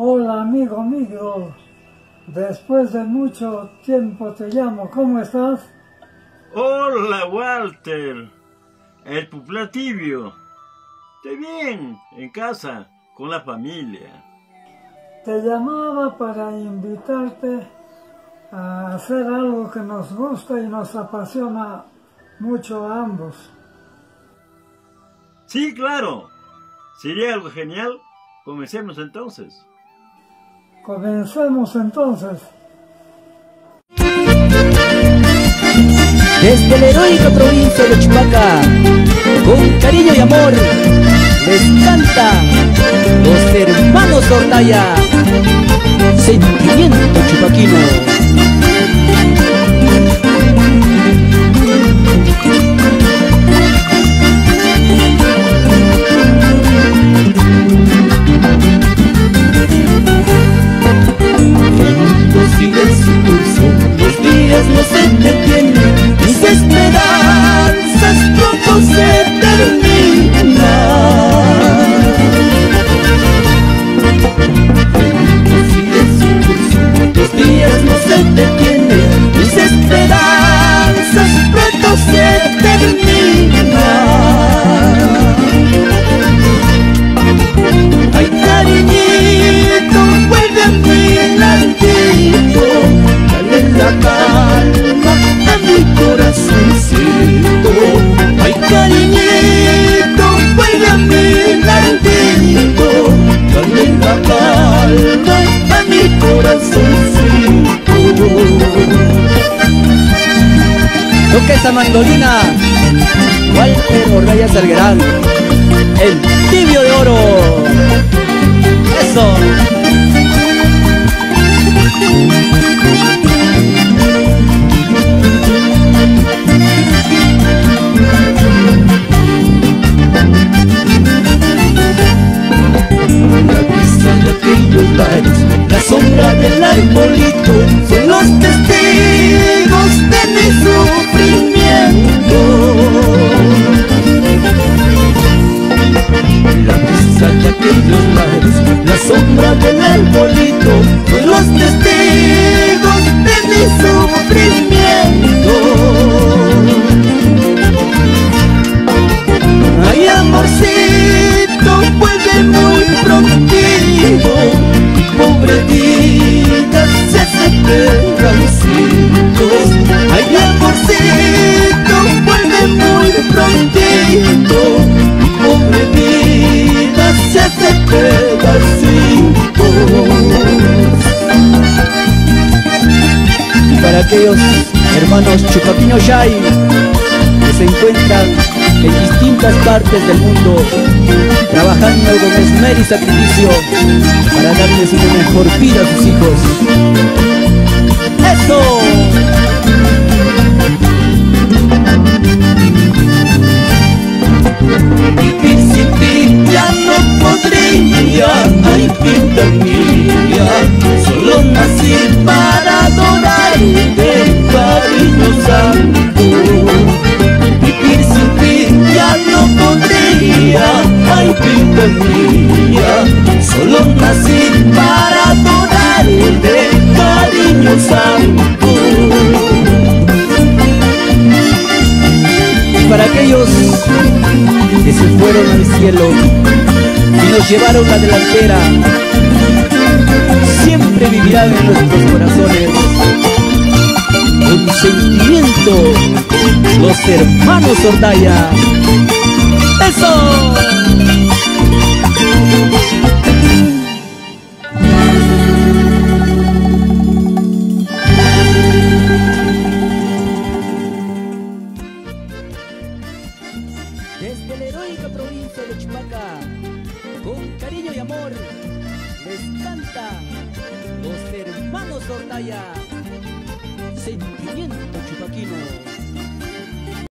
Hola amigo mío, después de mucho tiempo te llamo, ¿cómo estás? Hola Walter, el Pupla Tibio. Estoy bien, en casa, con la familia. Te llamaba para invitarte a hacer algo que nos gusta y nos apasiona mucho a ambos. Sí, claro, sería algo genial. Comencemos entonces. Comencemos entonces. Desde la heroica provincia de Chupaca, con cariño y amor, les canta los hermanos Ordaya, sentimiento chupaquino. Sigue su curso, los días no se detienen, mis esperanzas pronto se terminan. Sigue su curso, los días no se detienen, mis esperanzas pronto se terminan. Ay, cariñito, vuelve a mí latito, dale la calma a mi corazoncito. Ay, cariñito, vuelve a mí latito, dale la calma a mi corazoncito. Toca esa mandolina, Walter Ordaya Salguerán, el tibio de oro. Eso. La brisa de aquellos lares, la sombra del arbolito, son los testigos de mi sufrimiento. La brisa de aquellos lares, la sombra del arbolito, son los testigos de mi sufrimiento. Ay, amorcito, vuelve muy prontito, pobre vida se hace pedacitos. Ay, amorcito, vuelve muy prontito, pobre vida se hace pedacitos. Y para aquellos hermanos chupaquinos Shay que se encuentran en distintas partes del mundo, trabajando con esmero y sacrificio para darles una mejor vida a sus hijos. ¡Eso! Vivir sin ti ya no podría, ay vida mía, solo nací para adorarte, cariño santo. Vivir sin ti ya no podría, ay vida mía, solo nací para adorarte, cariño santo. Y para aquellos que se fueron al cielo y nos llevaron la delantera, siempre vivirán en nuestros corazones con sentimiento los hermanos Ordaya. ¡Eso! Desde la heroica provincia de Chupaca, con cariño y amor, les canta los hermanos Ordaya, sentimiento chupaquino.